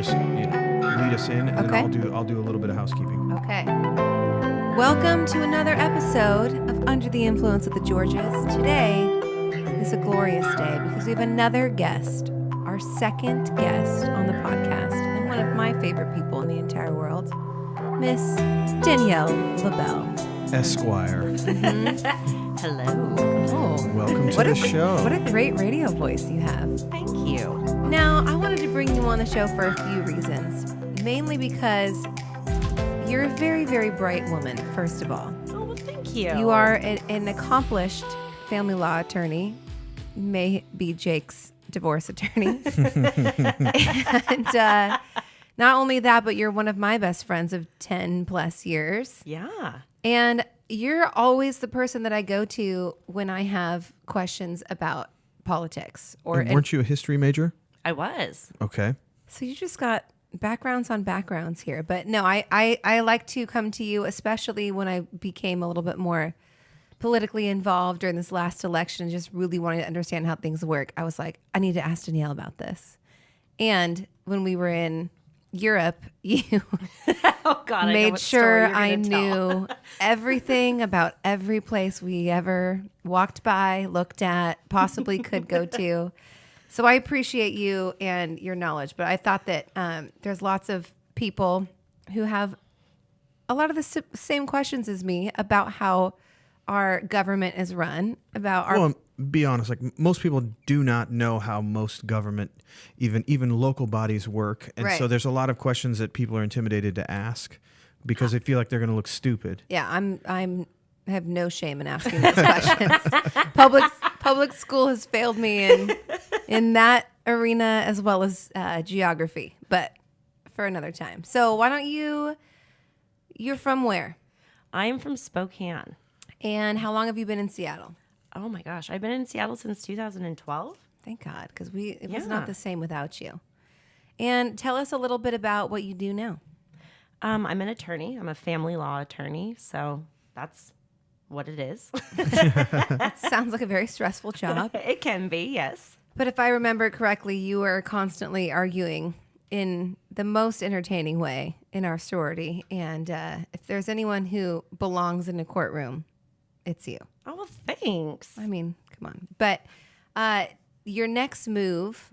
just lead us in, and Okay. then I'll do a little bit of housekeeping. Okay. Welcome to another episode of Under the Influence of the Georges. Today is a glorious day because we have another guest, our second guest on the podcast, and one of my favorite people in the entire world, Miss Danielle LaBelle. Esquire. Hello. Oh, Welcome to the show. What a great radio voice you have. Thank you. Now, I wanted to bring you on the show for a few reasons. Mainly because you're a very, very bright woman, first of all. Oh, well, thank you. You are an accomplished family law attorney, may be Jake's divorce attorney. And not only that, but you're one of my best friends of 10 plus years. Yeah. And you're always the person that I go to when I have questions about politics. And weren't you a history major? I was. Okay. So you just got backgrounds on backgrounds here. But no, I like to come to you, especially when I became a little bit more politically involved during this last election, just really wanting to understand how things work. I was like, I need to ask Danielle about this. And when we were in Europe, you Oh, God. made sure I knew everything about every place we ever walked by, looked at, possibly could go to. So I appreciate you and your knowledge, but I thought that there's lots of people who have a lot of the same questions as me about how our government is run, about our... Well, be honest, like most people do not know how most government, even local bodies work. And Right. so there's a lot of questions that people are intimidated to ask because they feel like they're going to look stupid. Yeah, I have no shame in asking those questions. Public school has failed me in that arena as well as geography, but for another time. So why don't you're from where? I am from Spokane. And how long have you been in Seattle? Oh, my gosh. I've been in Seattle since 2012. Thank God, because it was Yeah. not the same without you. And tell us a little bit about what you do now. I'm an attorney. I'm a family law attorney. So that's what it is. That sounds like a very stressful job. It can be, yes. But if I remember correctly, you are constantly arguing in the most entertaining way in our sorority. And if there's anyone who belongs in a courtroom, it's you. Oh, well, thanks. I mean, come on. But your next move,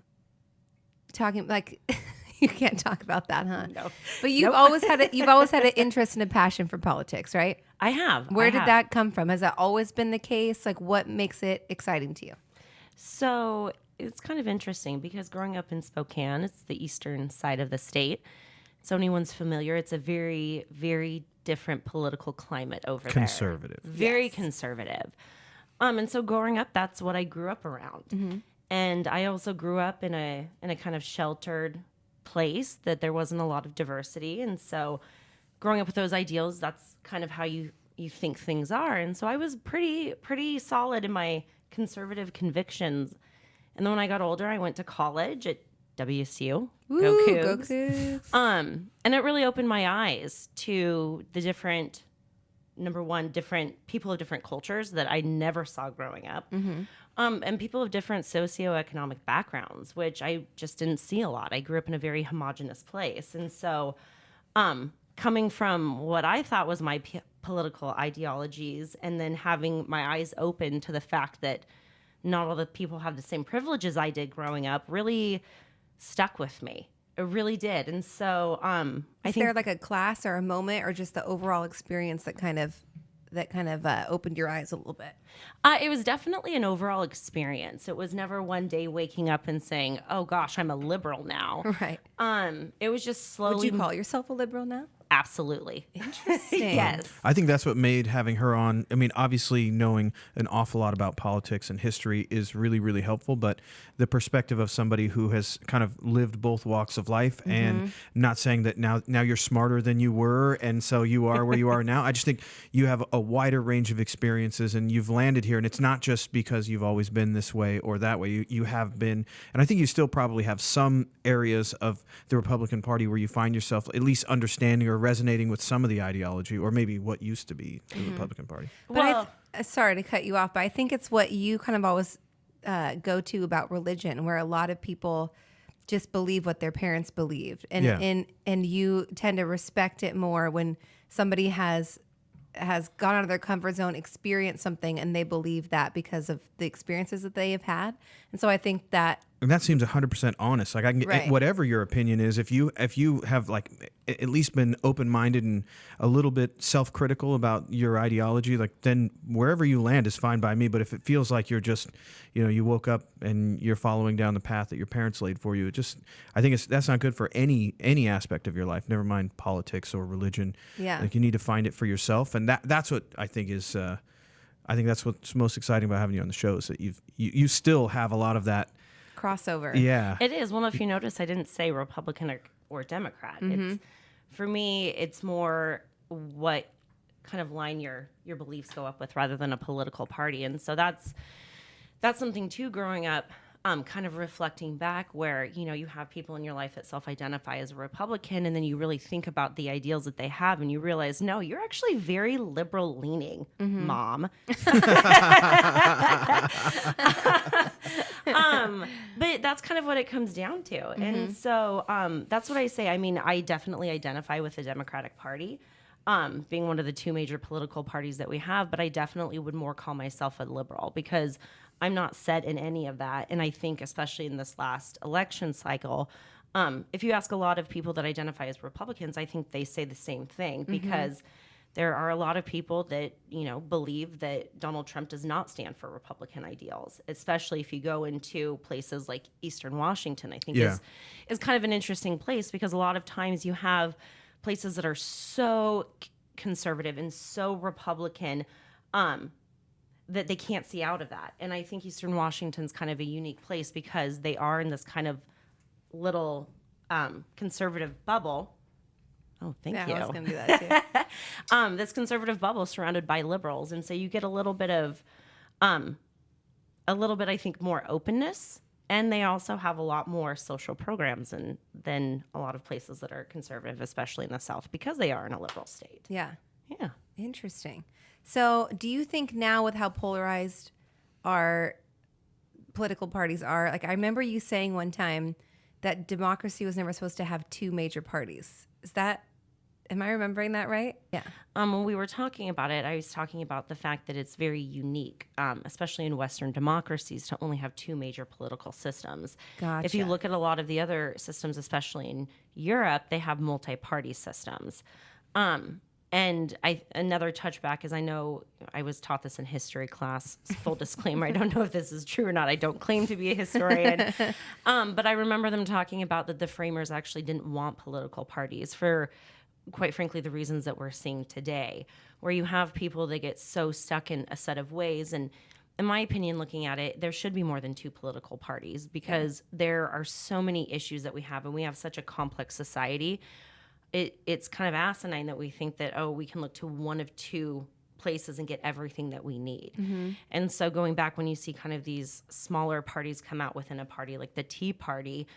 talking like you can't talk about that, huh? No. But you've Nope. always had an interest and a passion for politics, right? I have. Where did that come from? Has that always been the case? Like, what makes it exciting to you? So it's kind of interesting because growing up in Spokane, it's the eastern side of the state. So anyone's familiar, it's a very, very different political climate over there. Conservative. Very Yes. conservative. And so growing up, that's what I grew up around. Mm-hmm. And I also grew up in a kind of sheltered place that there wasn't a lot of diversity. And so growing up with those ideals, that's kind of how you think things are. And so I was pretty solid in my conservative convictions. And then when I got older, I went to college at WSU. Woo, Go go Cougs. Cougs. And it really opened my eyes to the different people of different cultures that I never saw growing up. And people of different socioeconomic backgrounds, which I just didn't see a lot. I grew up in a very homogenous place. And so coming from what I thought was my political ideologies and then having my eyes open to the fact that not all the people have the same privileges I did growing up really stuck with me. It really did. And so I Is think there like a class or a moment or just the overall experience that kind of opened your eyes a little bit? it was definitely an overall experience. It was never one day waking up and saying, oh gosh, I'm a liberal now. Right. It was just slowly. Would you call yourself a liberal now? Absolutely. Interesting. Yes. I think that's what made having her on. I mean, obviously knowing an awful lot about politics and history is really, really helpful, but the perspective of somebody who has kind of lived both walks of life and not saying that now you're smarter than you were and so you are where you are now. I just think you have a wider range of experiences and you've landed here, and it's not just because you've always been this way or that way. You have been, and I think you still probably have some areas of the Republican Party where you find yourself at least understanding or resonating with some of the ideology, or maybe what used to be the Republican Party. But Well, sorry to cut you off, but I think it's what you kind of always go to about religion, where a lot of people just believe what their parents believed, and Yeah. and you tend to respect it more when somebody has gone out of their comfort zone, experienced something, and they believe that because of the experiences that they have had. And so I think that And that seems 100% honest. Like I can get Right. whatever your opinion is. If you have like at least been open minded and a little bit self critical about your ideology, like then wherever you land is fine by me. But if it feels like you're just, you woke up and you're following down the path that your parents laid for you, I think that's not good for any aspect of your life. Never mind politics or religion. Yeah. Like you need to find it for yourself, and that's what I think is. I think that's what's most exciting about having you on the show is that you still have a lot of that. crossover. Yeah. It is. Well, if you notice, I didn't say Republican or Democrat. It's, for me, it's more what kind of line your beliefs go up with rather than a political party. And so that's something too, growing up, kind of reflecting back where, you have people in your life that self-identify as a Republican, and then you really think about the ideals that they have and you realize, no, you're actually very liberal leaning, Mom. But that's kind of what it comes down to. And so that's what I say. I mean, I definitely identify with the Democratic Party, being one of the two major political parties that we have, but I definitely would more call myself a liberal because I'm not set in any of that. And I think especially in this last election cycle, if you ask a lot of people that identify as Republicans, I think they say the same thing because there are a lot of people that, believe that Donald Trump does not stand for Republican ideals, especially if you go into places like Eastern Washington, I think is kind of an interesting place because a lot of times you have places that are so conservative and so Republican that they can't see out of that. And I think Eastern Washington's kind of a unique place because they are in this kind of little conservative bubble. Oh, thank you. I was going to do that too. This conservative bubble surrounded by liberals. And so you get a little bit, I think, more openness. And they also have a lot more social programs than a lot of places that are conservative, especially in the South, because they are in a liberal state. Yeah. Yeah. Interesting. So do you think now with how polarized our political parties are, like I remember you saying one time that democracy was never supposed to have two major parties. Am I remembering that right? Yeah. When we were talking about it, I was talking about the fact that it's very unique, especially in Western democracies, to only have two major political systems. Gotcha. If you look at a lot of the other systems, especially in Europe, they have multi-party systems. And another touchback is I know I was taught this in history class. Full disclaimer, I don't know if this is true or not. I don't claim to be a historian. But I remember them talking about that the framers actually didn't want political parties for, quite frankly, the reasons that we're seeing today, where you have people that get so stuck in a set of ways. And in my opinion, looking at it, there should be more than two political parties because there are so many issues that we have, and we have such a complex society. It's kind of asinine that we think that, we can look to one of two places and get everything that we need. And so going back when you see kind of these smaller parties come out within a party like the Tea Party,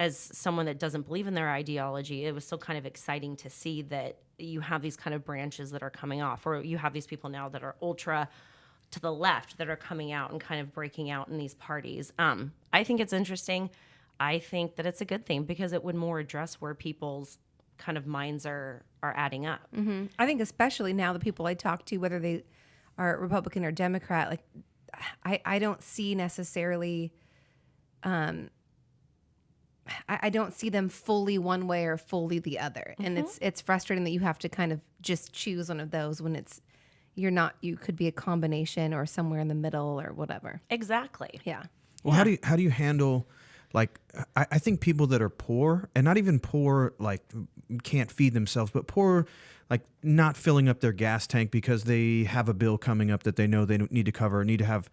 as someone that doesn't believe in their ideology, it was still kind of exciting to see that you have these kind of branches that are coming off, or you have these people now that are ultra to the left that are coming out and kind of breaking out in these parties. I think it's interesting. I think that it's a good thing because it would more address where people's kind of minds are adding up. I think especially now the people I talk to, whether they are Republican or Democrat, like I don't see necessarily, I don't see them fully one way or fully the other. And it's frustrating that you have to kind of just choose one of those when you could be a combination or somewhere in the middle or whatever. Exactly. Yeah. Well, how do you handle, like, I think people that are poor, and not even poor, like, can't feed themselves, but poor, like, not filling up their gas tank because they have a bill coming up that they know they need to cover, need to have,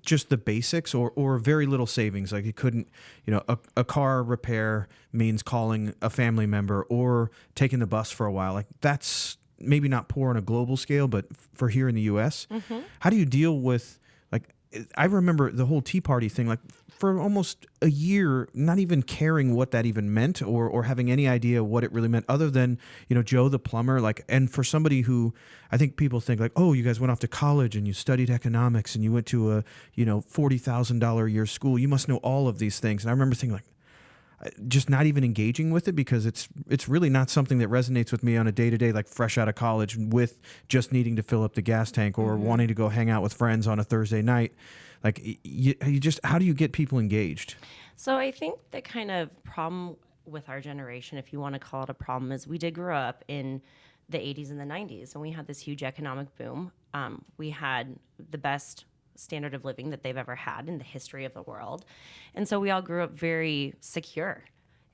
just the basics or very little savings. Like, you couldn't, a car repair means calling a family member or taking the bus for a while. Like, that's maybe not poor on a global scale, but for here in the U.S., how do you deal with, like, I remember the whole Tea Party thing, like for almost a year, not even caring what that even meant or having any idea what it really meant other than, Joe the plumber. Like, and for somebody who I think people think like, oh, you guys went off to college and you studied economics and you went to a, $40,000 a year school. You must know all of these things. And I remember thinking like, just not even engaging with it because it's really not something that resonates with me on a day-to-day, like fresh out of college with just needing to fill up the gas tank or wanting to go hang out with friends on a Thursday night. Like you just, how do you get people engaged? So I think the kind of problem with our generation, if you want to call it a problem, is we did grow up in the 80s and the 90s and we had this huge economic boom. We had the best standard of living that they've ever had in the history of the world. And so we all grew up very secure.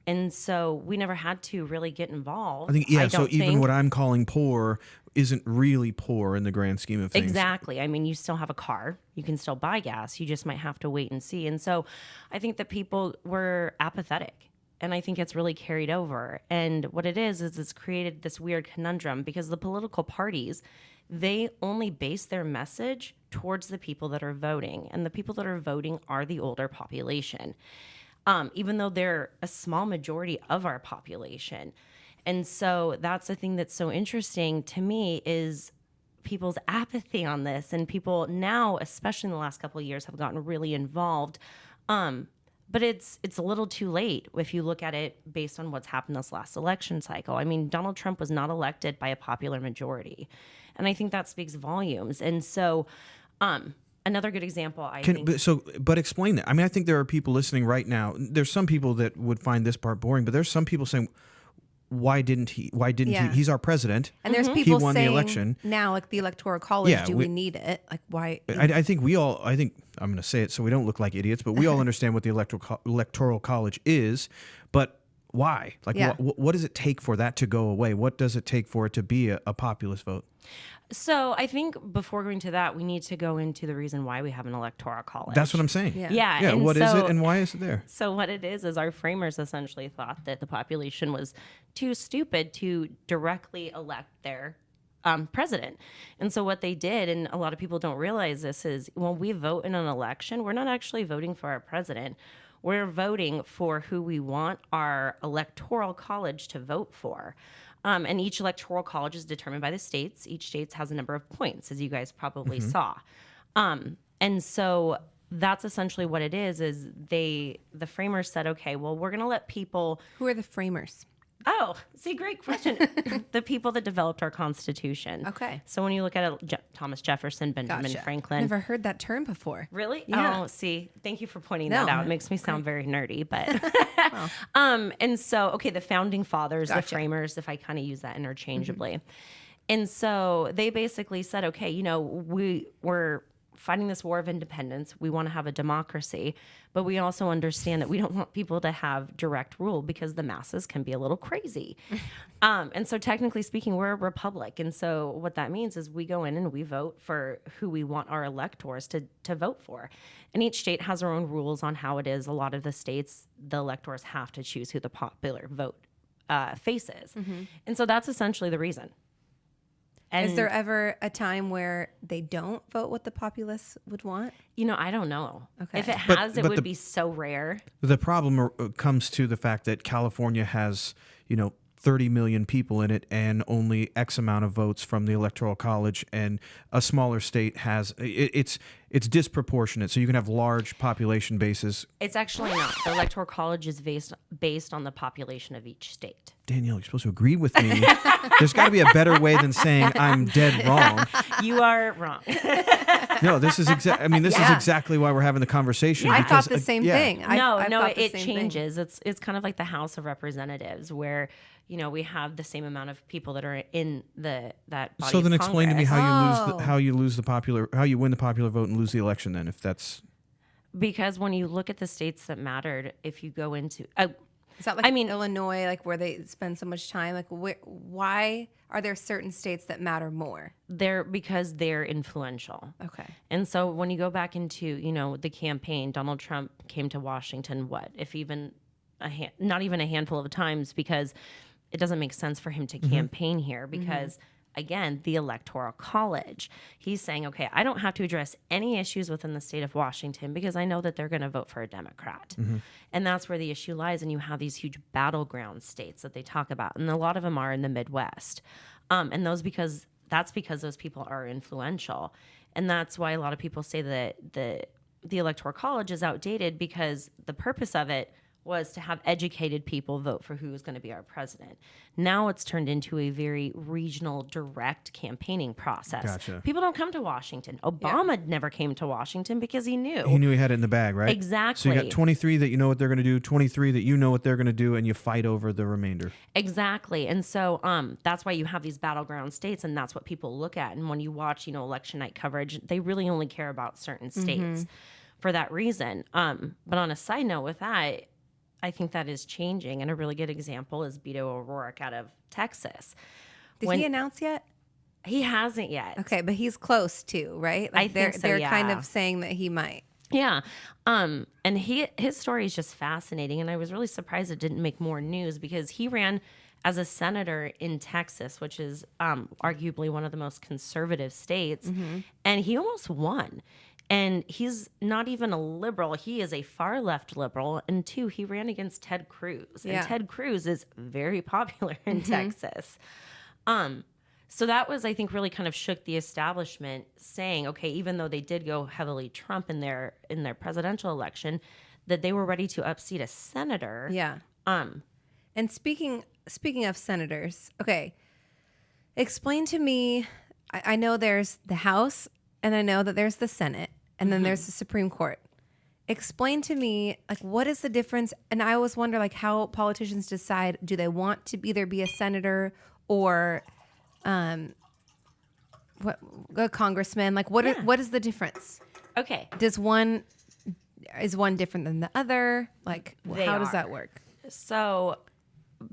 And so we never had to really get involved. I think, so even what I'm calling poor isn't really poor in the grand scheme of things. Exactly. I mean, you still have a car. You can still buy gas. You just might have to wait and see. And so I think that people were apathetic. And I think it's really carried over. And what it is it's created this weird conundrum because the political parties, they only base their message towards the people that are voting. And the people that are voting are the older population, even though they're a small majority of our population. And so that's the thing that's so interesting to me is people's apathy on this. And people now, especially in the last couple of years, have gotten really involved. But it's a little too late if you look at it based on what's happened this last election cycle. I mean, Donald Trump was not elected by a popular majority. And I think that speaks volumes. And so another good example, But explain that. I mean, I think there are people listening right now. There's some people that would find this part boring, but there's some people saying, why didn't he? He's our president. And there's people he won saying the election. now, like the Electoral College, do we need it? Like, why? I think I'm going to say it so we don't look like idiots, but we all understand what the Electoral College is, but why? Like, what does it take for that to go away? What does it take for it to be a populist vote? So I think before going to that, we need to go into the reason why we have an electoral college. That's what I'm saying. Yeah. What is it and why is it there? So what it is our framers essentially thought that the population was too stupid to directly elect their president. And so what they did, and a lot of people don't realize this, is when we vote in an election, we're not actually voting for our president. We're voting for who we want our electoral college to vote for. And each electoral college is determined by the states. Each state has a number of points, as you guys probably saw. And so that's essentially what it is the framers said, okay, well, we're going to let people... Who are the framers? Oh, see, great question. The people that developed our Constitution. Okay. So when you look at it, Thomas Jefferson, Benjamin Franklin. Never heard that term before. Really? Yeah. Oh, see, thank you for pointing that out. It makes me sound very nerdy, but and so, okay, the founding fathers, the framers, if I kind of use that interchangeably. And so they basically said, okay, we're fighting this war of independence. We want to have a democracy, but we also understand that we don't want people to have direct rule because the masses can be a little crazy. And so technically speaking, we're a republic. And so what that means is we go in and we vote for who we want our electors to vote for. And each state has their own rules on how it is. A lot of the states, the electors have to choose who the popular vote faces. And so that's essentially the reason. And is there ever a time where they don't vote what the populace would want? I don't know. Okay. If it has, it would be so rare. The problem comes to the fact that California has, 30 million people in it and only X amount of votes from the Electoral College, and a smaller state has it's disproportionate. So you can have large population bases. It's actually not. The Electoral College is based on the population of each state. Danielle, you're supposed to agree with me. There's got to be a better way than saying I'm dead wrong. You are wrong. No, this is exactly why we're having the conversation. I thought the same thing. It changes. It's kind of like the House of Representatives where we have the same amount of people that are in that body. So then of explain to me Congress. how you win the popular vote and lose the election then, if that's... Because when you look at the states that mattered, if you go into... Is that like Illinois, like where they spend so much time? Like, why are there certain states that matter more? Because they're influential. Okay. And so when you go back into, the campaign, Donald Trump came to Washington, if even not even a handful of times, because it doesn't make sense for him to campaign here because again, the Electoral College. He's saying, okay, I don't have to address any issues within the state of Washington because I know that they're going to vote for a Democrat. And that's where the issue lies. And you have these huge battleground states that they talk about. And a lot of them are in the Midwest. And that's because those people are influential. And that's why a lot of people say that the Electoral College is outdated, because the purpose of it was to have educated people vote for who is going to be our president. Now it's turned into a very regional, direct campaigning process. Gotcha. People don't come to Washington. Obama never came to Washington because he knew. He knew he had it in the bag, right? Exactly. So you got 23 that you know what they're going to do, 23 that you know what they're going to do, and you fight over the remainder. Exactly. And so that's why you have these battleground states, and that's what people look at. And when you watch, election night coverage, they really only care about certain states for that reason. But on a side note with that, I think that is changing. And a really good example is Beto O'Rourke out of Texas. Did he announce yet? He hasn't yet. Okay, but he's close to, right? Like I think so, they're yeah. kind of saying that he might. Yeah. And his story is just fascinating. And I was really surprised it didn't make more news, because he ran as a senator in Texas, which is arguably one of the most conservative states. And he almost won. And he's not even a liberal. He is a far left liberal. And two, he ran against Ted Cruz. And Ted Cruz is very popular in Texas. So that was, I think, really kind of shook the establishment, saying, okay, even though they did go heavily Trump in their presidential election, that they were ready to upseat a senator. Yeah. And speaking of senators, okay, explain to me, I know there's the House, and I know that there's the Senate, and then there's the Supreme Court. Explain to me, like, what is the difference? And I always wonder, like, how politicians decide, do they want to either be a senator or a congressman? Like, what is the difference? Okay. Is one different than the other? Like, how does that work? So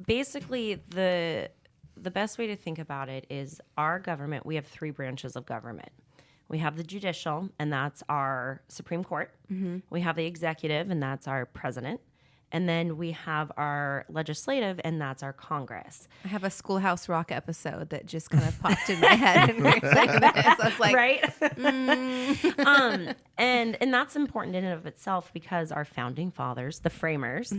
basically, the best way to think about it is our government, we have three branches of government. We have the judicial, and that's our Supreme Court. We have the executive, and that's our president. And then we have our legislative, and that's our Congress. I have a Schoolhouse Rock episode that just kind of popped in my head. And we were saying this. I was like, right? And that's important in and of itself, because our founding fathers, the framers,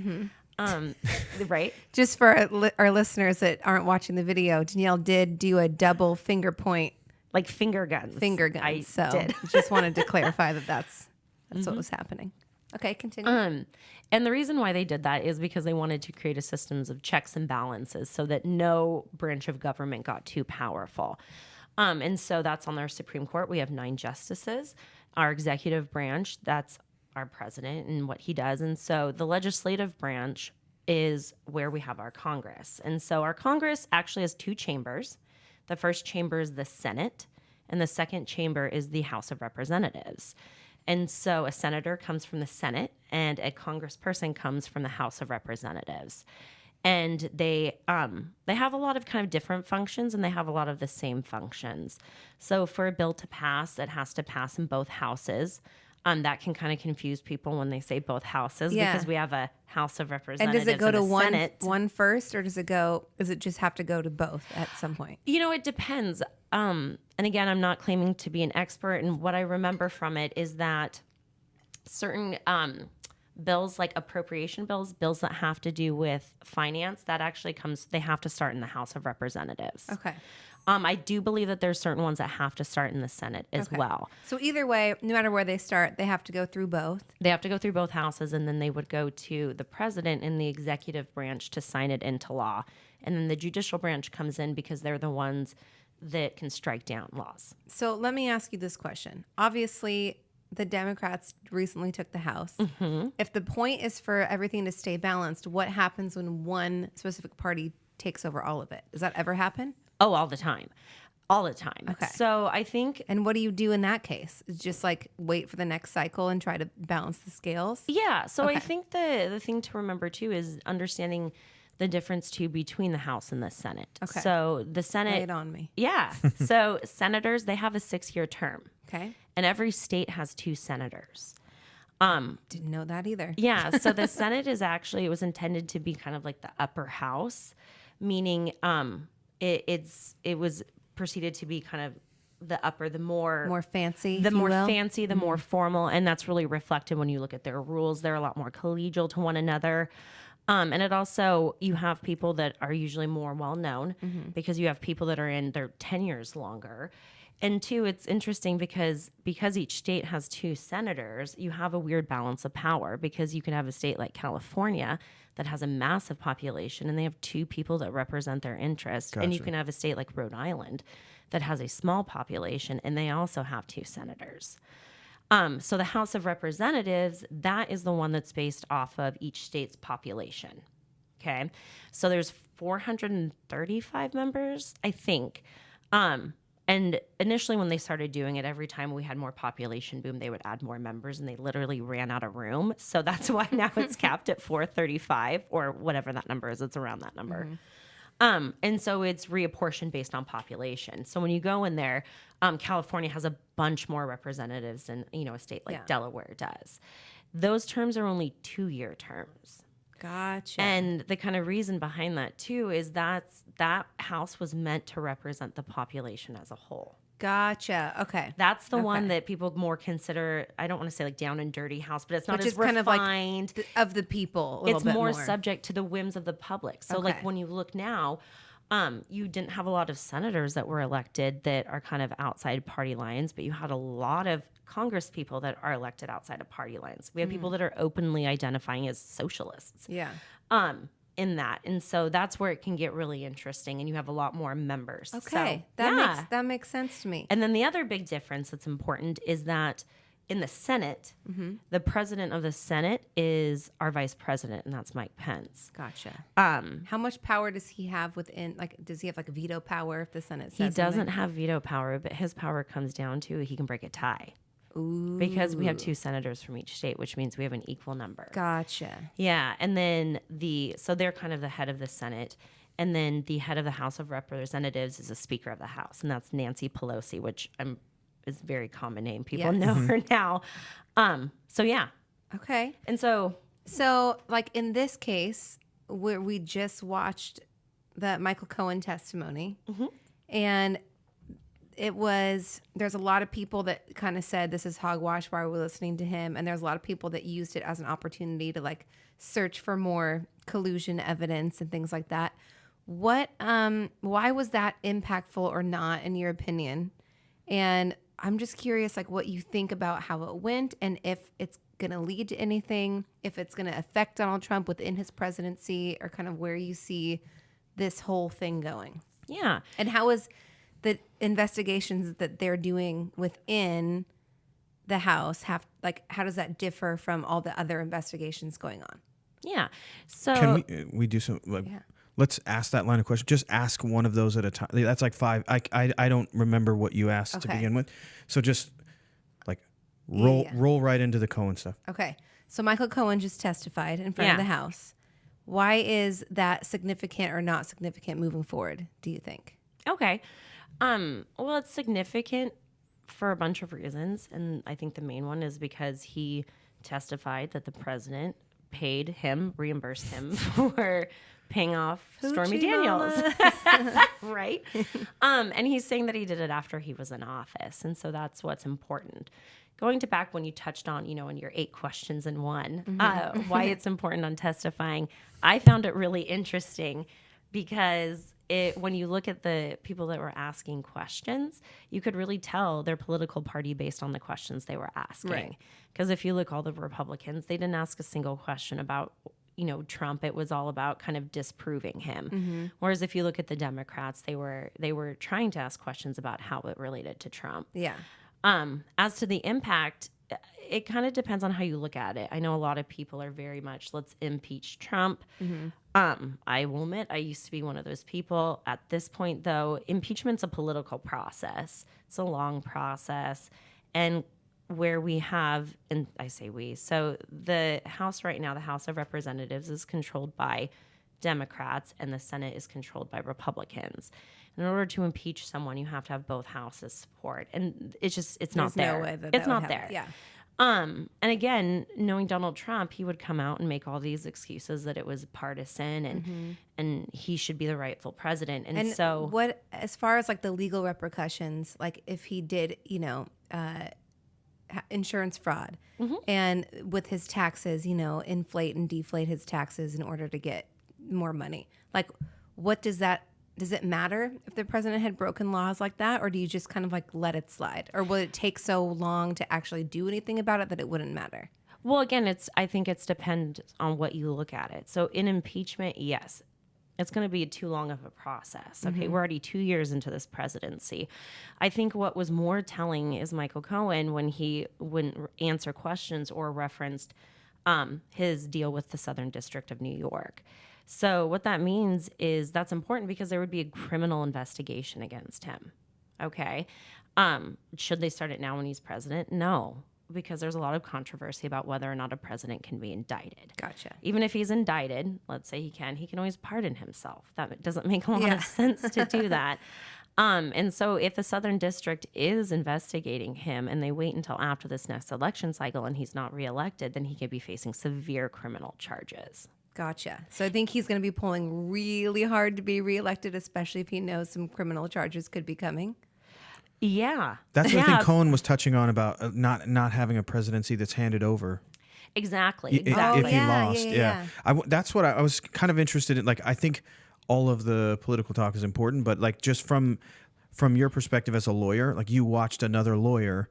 right? Just for our listeners that aren't watching the video, Danielle did do a double finger point. Like finger guns. I did. Just wanted to clarify that's what was happening. Okay, continue. And the reason why they did that is because they wanted to create a systems of checks and balances so that no branch of government got too powerful. And so that's on our Supreme Court. We have 9 justices. Our executive branch, that's our president and what he does. And so the legislative branch is where we have our Congress. And so our Congress actually has 2 chambers. The first chamber is the Senate, and the second chamber is the House of Representatives. And so a senator comes from the Senate, and a congressperson comes from the House of Representatives. And they have a lot of kind of different functions, and they have a lot of the same functions. So for a bill to pass, it has to pass in both houses. That can kind of confuse people when they say both houses, because we have a House of Representatives and does it go to one first, or does it just have to go to both at some point? It depends. And again, I'm not claiming to be an expert, and what I remember from it is that certain bills, like appropriation bills that have to do with finance, that actually they have to start in the House of Representatives. Okay. I do believe that there's certain ones that have to start in the Senate as well. So either way, no matter where they start, they have to go through both. They have to go through both houses, and then they would go to the president in the executive branch to sign it into law. And then the judicial branch comes in because they're the ones that can strike down laws. So let me ask you this question. Obviously, the Democrats recently took the House. If the point is for everything to stay balanced, what happens when one specific party takes over all of it? Does that ever happen? Oh, all the time. All the time. Okay. So I think... And what do you do in that case? Is just like wait for the next cycle and try to balance the scales? Yeah. So I think the thing to remember, too, is understanding the difference, too, between the House and the Senate. Okay. So the Senate... Lay it on me. Yeah. So senators, they have a 6-year term. Okay. And every state has 2 senators. Didn't know that either. Yeah. So the Senate is actually... It was intended to be kind of like the upper house, meaning... It was proceeded to be kind of the More fancy, the if you more will. fancy, the more formal, and that's really reflected when you look at their rules. They're a lot more collegial to one another. And it also, you have people that are usually more well known because you have people that are in their tenures longer. And two, it's interesting because each state has 2 senators, you have a weird balance of power, because you can have a state like California that has a massive population and they have 2 people that represent their interest. And you Gotcha. can have a state like Rhode Island that has a small population and they also have 2 senators. So the House of Representatives, that is the one that's based off of each state's population. Okay. So there's 435 members, I think. And initially when they started doing it, every time we had more population boom, they would add more members and they literally ran out of room. So that's why now it's capped at 435 or whatever that number is. It's around that number. And so it's reapportioned based on population. So when you go in there, California has a bunch more representatives than, a state like Delaware does. Those terms are only 2-year terms. Gotcha. And the kind of reason behind that too is that house was meant to represent the population as a whole. Gotcha. Okay. That's the one that people more consider, I don't want to say like down and dirty house, but it's not Which as is kind refined. of like of the people. A little It's bit more subject to the whims of the public. So like Okay. when you look now, you didn't have a lot of senators that were elected that are kind of outside party lines, but you had a lot of Congress people that are elected outside of party lines. We have people that are openly identifying as socialists. Yeah. In that. And so that's where it can get really interesting and you have a lot more members. Okay. So, That makes sense to me. And then the other big difference that's important is that in the Senate, the president of the Senate is our vice president, and that's Mike Pence. Gotcha. How much power does he have within, like, does he have like veto power if the Senate says He doesn't something? have veto power, but his power comes down to he can break a tie. Ooh. Because we have 2 senators from each state, which means we have an equal number. Gotcha. Yeah, and then so they're kind of the head of the Senate, and then the head of the House of Representatives is the Speaker of the House, and that's Nancy Pelosi, which is a very common name. People know her now. So yeah, Okay. and so like in this case, where we just watched the Michael Cohen testimony, and there's a lot of people that kind of said this is hogwash, why are we listening to him? And there's a lot of people that used it as an opportunity to like search for more collusion evidence and things like that. Why was that impactful or not in your opinion? And I'm just curious, like, what you think about how it went and if it's going to lead to anything, if it's going to affect Donald Trump within his presidency, or kind of where you see this whole thing going. yeah. And how is the investigations that they're doing within the House how does that differ from all the other investigations going on? Yeah. So Can we do some like? Yeah. Let's ask that line of question. Just ask one of those at a time. That's like 5. I don't remember what you asked to Okay. begin with, so just like roll right into the Cohen stuff. Okay. So Michael Cohen just testified in front of the House. Why is that significant or not significant moving forward, do you think? Okay. Well, it's significant for a bunch of reasons, and I think the main one is because he testified that the president reimbursed him for paying off Stormy Daniels. Right? And he's saying that he did it after he was in office. And so that's what's important. Going to back when you touched on, in your 8 questions in one, why it's important on testifying, I found it really interesting because when you look at the people that were asking questions, you could really tell their political party based on the questions they were asking. Right. Because if you look all the Republicans, they didn't ask a single question about Trump. It was all about kind of disproving him. Whereas if you look at the Democrats, they were trying to ask questions about how it related to Trump. Yeah. As to the impact, it kind of depends on how you look at it. I know a lot of people are very much, let's impeach Trump. I will admit, I used to be one of those people. At this point, though, impeachment's a political process. It's a long process. And where we have, and I say we, so the House right now, the House of Representatives is controlled by Democrats and the Senate is controlled by Republicans. In order to impeach someone, you have to have both houses support. And it's not There's there. no way that it's would not happen. there. Yeah. And again, knowing Donald Trump, he would come out and make all these excuses that it was partisan and he should be the rightful president. And so what, as far as like the legal repercussions, like if he did, insurance fraud and with his taxes, inflate and deflate his taxes in order to get more money, like what does it matter if the president had broken laws like that, or do you just kind of like let it slide, or will it take so long to actually do anything about it that it wouldn't matter? Well, again, I think it's depends on what you look at it. So in impeachment, yes, it's going to be too long of a process. Okay, we're already 2 years into this presidency. I think what was more telling is Michael Cohen when he wouldn't answer questions or referenced his deal with the Southern District of New York. So what that means is that's important because there would be a criminal investigation against him. Okay, should they start it now when he's president? No, because there's a lot of controversy about whether or not a president can be indicted. Gotcha. Even if he's indicted, let's say he can always pardon himself. That doesn't make a lot of sense to do that. And so if the Southern District is investigating him and they wait until after this next election cycle and he's not reelected, then he could be facing severe criminal charges. Gotcha. So I think he's going to be pulling really hard to be reelected, especially if he knows some criminal charges could be coming. Yeah. That's what I think Cohen was touching on about not having a presidency that's handed over. Exactly. If he lost. Yeah. That's what I was kind of interested in. Like, I think all of the political talk is important, but like just from your perspective as a lawyer, like you watched another lawyer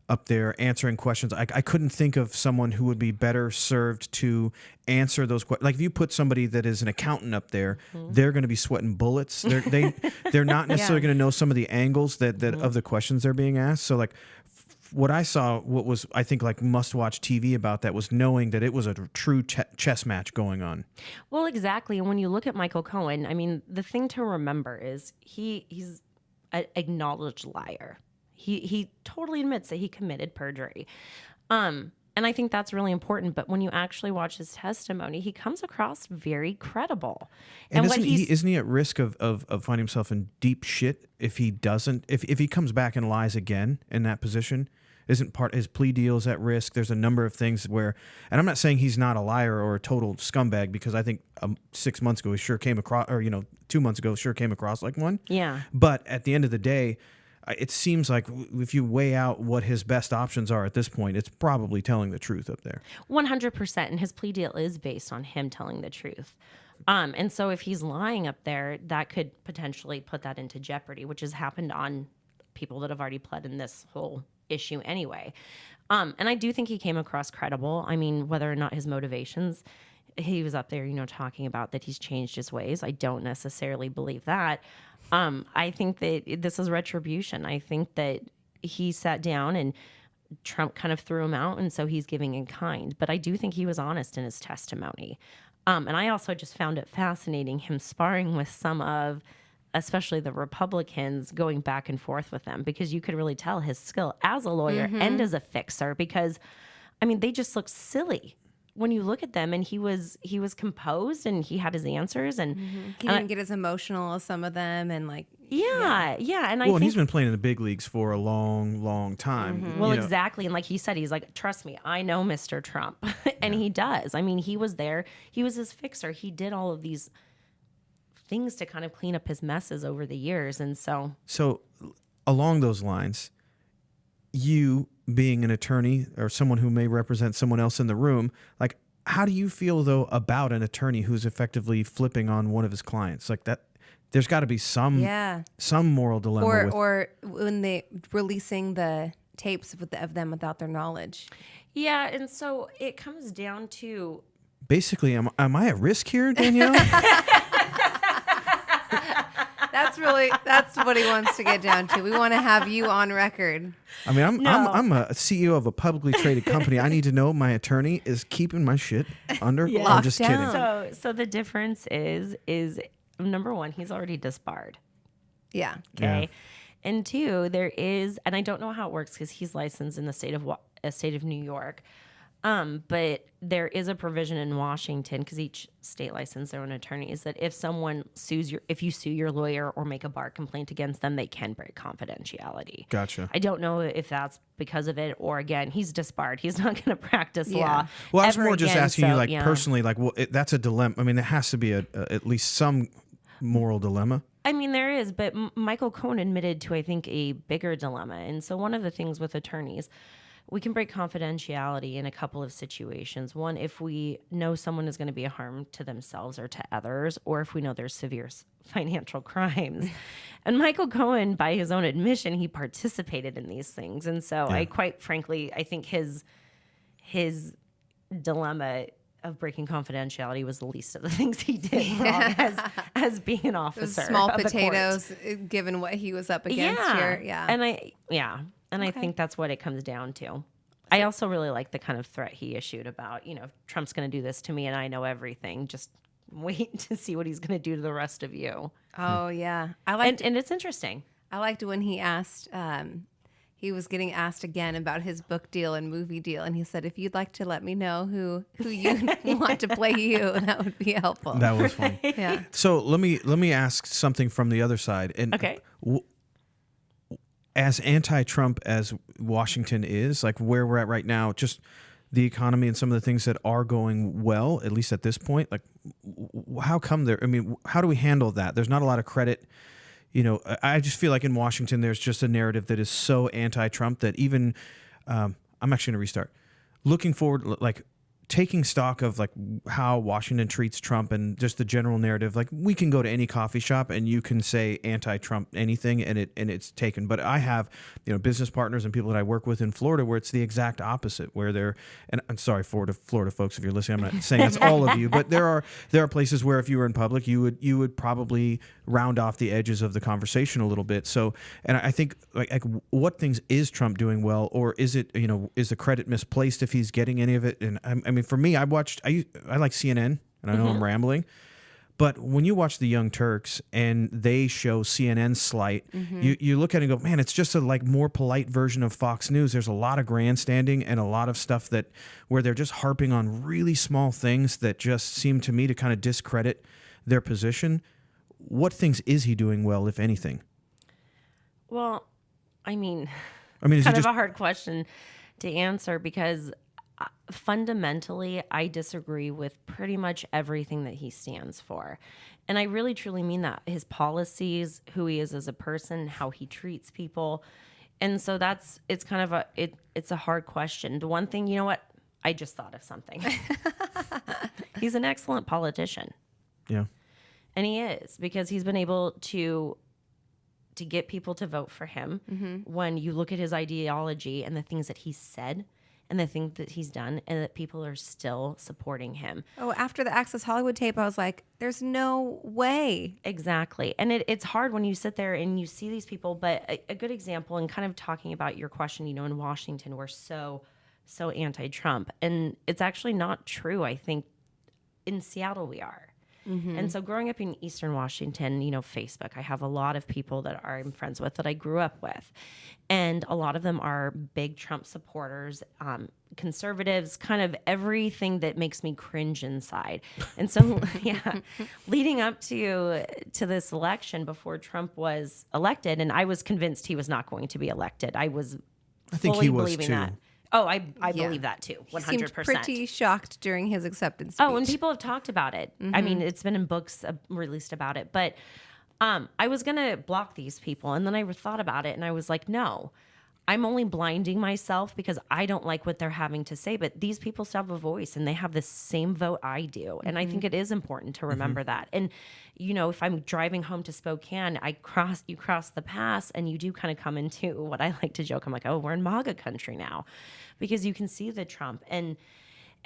up there answering questions. I couldn't think of someone who would be better served to answer those questions. Like if you put somebody that is an accountant up there, they're going to be sweating bullets. They're not necessarily going to know some of the angles that of the questions they're being asked. So like what I saw, what was I think like must-watch TV about that was knowing that it was a true chess match going on. Well, exactly. And when you look at Michael Cohen, I mean, the thing to remember is he's an acknowledged liar. He totally admits that he committed perjury. And I think that's really important. But when you actually watch his testimony, he comes across very credible. And isn't he at risk of finding himself in deep shit if he doesn't, if he comes back and lies again in that position? Isn't his plea deals at risk? There's a number of things where, and I'm not saying he's not a liar or a total scumbag, because I think 6 months ago he sure came across, or 2 months ago sure came across like one. Yeah. But at the end of the day, it seems like if you weigh out what his best options are at this point, it's probably telling the truth up there. 100%. And his plea deal is based on him telling the truth. And so if he's lying up there, that could potentially put that into jeopardy, which has happened on people that have already pled in this whole issue anyway. And I do think he came across credible. I mean, whether or not his motivations, he was up there, talking about that he's changed his ways. I don't necessarily believe that. I think that this is retribution. I think that he sat down and Trump kind of threw him out, and so he's giving in kind. But I do think he was honest in his testimony. And I also just found it fascinating him sparring with some of, especially the Republicans, going back and forth with them, because you could really tell his skill as a lawyer and as a fixer, because, I mean, they just look silly when you look at them, and he was composed and he had his answers, and he didn't get as emotional as some of them, and like and and he's been playing in the big leagues for a long time. Well, exactly, and like he said, he's like, trust me, I know Mr. Trump, and he does. I mean, he was there, he was his fixer, he did all of these things to kind of clean up his messes over the years, and so along those lines, you being an attorney or someone who may represent someone else in the room, like, how do you feel though about an attorney who's effectively flipping on one of his clients like that? There's got to be some moral dilemma, or when they releasing the tapes of them without their knowledge. Yeah, and so it comes down to basically, am I at risk here, Danielle? That's what he wants to get down to. We want to have you on record. I mean, I'm a CEO of a publicly traded company. I need to know my attorney is keeping my shit under. Yeah. I'm just kidding. So the difference is number one, he's already disbarred. Yeah. Okay. Yeah. And two, there is, and I don't know how it works because he's licensed in the state of New York. But there is a provision in Washington, because each state licensed their own attorneys, that if you sue your lawyer or make a bar complaint against them, they can break confidentiality. Gotcha. I don't know if that's because of it, or again, he's disbarred. He's not going to practice Yeah. law. Well, I was ever more just again, asking you, so, like, yeah. personally, like, well, that's a dilemma. I mean, there has to be at least some moral dilemma. I mean, there is, but Michael Cohen admitted to, I think, a bigger dilemma. And so one of the things with attorneys, we can break confidentiality in a couple of situations. One, if we know someone is going to be a harm to themselves or to others, or if we know there's severe financial crimes. And Michael Cohen, by his own admission, he participated in these things. And so I quite frankly, I think his dilemma of breaking confidentiality was the least of the things he did wrong as being an officer. Small of the court. potatoes, given what he was up against here. Yeah. And I think that's what it comes down to. I also really like the kind of threat he issued about, if Trump's going to do this to me and I know everything, just wait to see what he's going to do to the rest of you. Oh, yeah. And it's interesting. I liked when he asked, he was getting asked again about his book deal and movie deal. And he said, if you'd like to let me know who you want to play you, that would be helpful. That was fun. Yeah. So let me ask something from the other side. And Okay. As anti-Trump as Washington is, like where we're at right now, just the economy and some of the things that are going well, at least at this point, like how come there? I mean, how do we handle that? There's not a lot of credit. I just feel like in Washington, there's just a narrative that is so anti-Trump that even I'm actually going to restart. Looking forward, like taking stock of like how Washington treats Trump and just the general narrative. Like we can go to any coffee shop and you can say anti-Trump anything and it's taken. But I have business partners and people that I work with in Florida where it's the exact opposite. Where they're and I'm sorry, Florida folks, if you're listening, I'm not saying that's all of you, but there are places where if you were in public, you would probably round off the edges of the conversation a little bit. So, and I think like what things is Trump doing well, or is it is the credit misplaced if he's getting any of it? And I mean, for me, I like CNN, and I know I'm rambling, but when you watch the Young Turks and they show CNN slight, you look at it and go, man, it's just a like more polite version of Fox News. There's a lot of grandstanding and a lot of stuff where they're just harping on really small things that just seem to me to kind of discredit their position. What things is he doing well, if anything? Well, I mean, is it's kind he of a hard question to answer because fundamentally, I disagree with pretty much everything that he stands for. And I really truly mean that. His policies, who he is as a person, how he treats people. And so it's kind of it's a hard question. The one thing, you know what? I just thought of something. He's an excellent politician. Yeah. And he is, because he's been able to get people to vote for him when you look at his ideology and the things that he said and the things that he's done, and that people are still supporting him. Oh, after the Access Hollywood tape, I was like, there's no way. Exactly. And it's hard when you sit there and you see these people, but a good example, and kind of talking about your question, in Washington, we're so anti-Trump. And it's actually not true. I think in Seattle we are. And so growing up in Eastern Washington, Facebook, I have a lot of people that I'm friends with that I grew up with. And a lot of them are big Trump supporters, conservatives, kind of everything that makes me cringe inside. And so, leading up to this election before Trump was elected, and I was convinced he was not going to be elected. I think he was believing too. that. Oh, I believe that too, 100%. He seemed pretty shocked during his acceptance speech. Oh, and people have talked about it. I mean, it's been in books released about it. But I was going to block these people. And then I thought about it and I was like, no, I'm only blinding myself because I don't like what they're having to say. But these people still have a voice and they have the same vote I do. And I think it is important to remember that. And, if I'm driving home to Spokane, you cross the pass and you do kind of come into what I like to joke. I'm like, oh, we're in MAGA country now, because you can see the Trump. And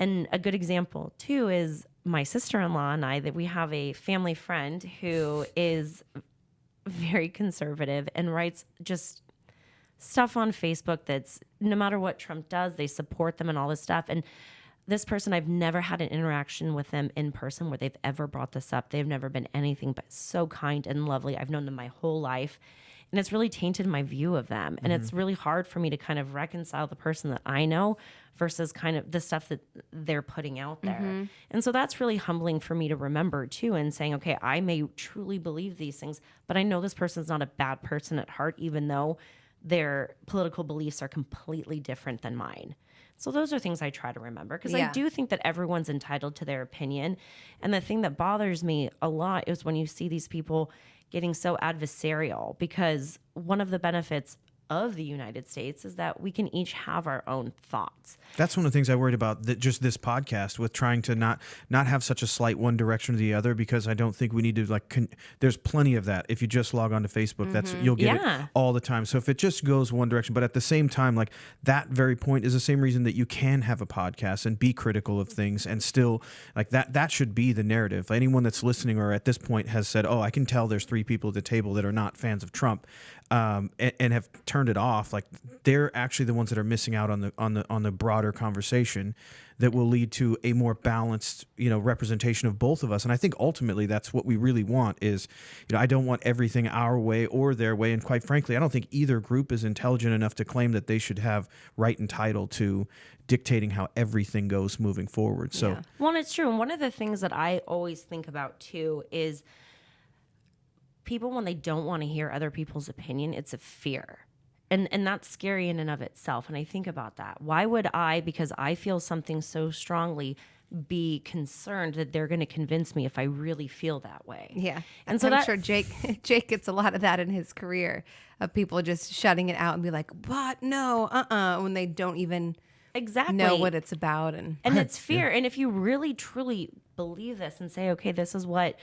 a good example too is my sister-in-law and I, that we have a family friend who is very conservative and writes just stuff on Facebook that's no matter what Trump does, they support them and all this stuff. And this person, I've never had an interaction with them in person where they've ever brought this up. They've never been anything but so kind and lovely. I've known them my whole life. And it's really tainted my view of them. And it's really hard for me to kind of reconcile the person that I know versus kind of the stuff that they're putting out there. And so that's really humbling for me to remember too, and saying, okay, I may truly believe these things, but I know this person's not a bad person at heart, even though their political beliefs are completely different than mine. So those are things I try to remember, because I do think that everyone's entitled to their opinion. And the thing that bothers me a lot is when you see these people getting so adversarial, because one of the benefits of the United States is that we can each have our own thoughts. That's one of the things I worried about, that just this podcast, with trying to not have such a slight one direction or the other, because I don't think we need to there's plenty of that. If you just log on to Facebook, that's you'll get it all the time. So if it just goes one direction, but at the same time, like that very point is the same reason that you can have a podcast and be critical of things, and still like that should be the narrative. Anyone that's listening or at this point has said, oh, I can tell there's 3 people at the table that are not fans of Trump, and have turned it off, like they're actually the ones that are missing out on the broader conversation that will lead to a more balanced, representation of both of us. And I think ultimately that's what we really want is, I don't want everything our way or their way. And quite frankly, I don't think either group is intelligent enough to claim that they should have right and title to dictating how everything goes moving forward. So, well, it's true. And one of the things that I always think about too is people, when they don't want to hear other people's opinion, it's a fear. And that's scary in and of itself. And I think about that. Why would I, because I feel something so strongly, be concerned that they're going to convince me if I really feel that way? Yeah. And so I'm sure Jake gets a lot of that in his career, of people just shutting it out and be like, what? No, when they don't even know what it's about. And it's fear. And if you really, truly believe this and say, okay, this is what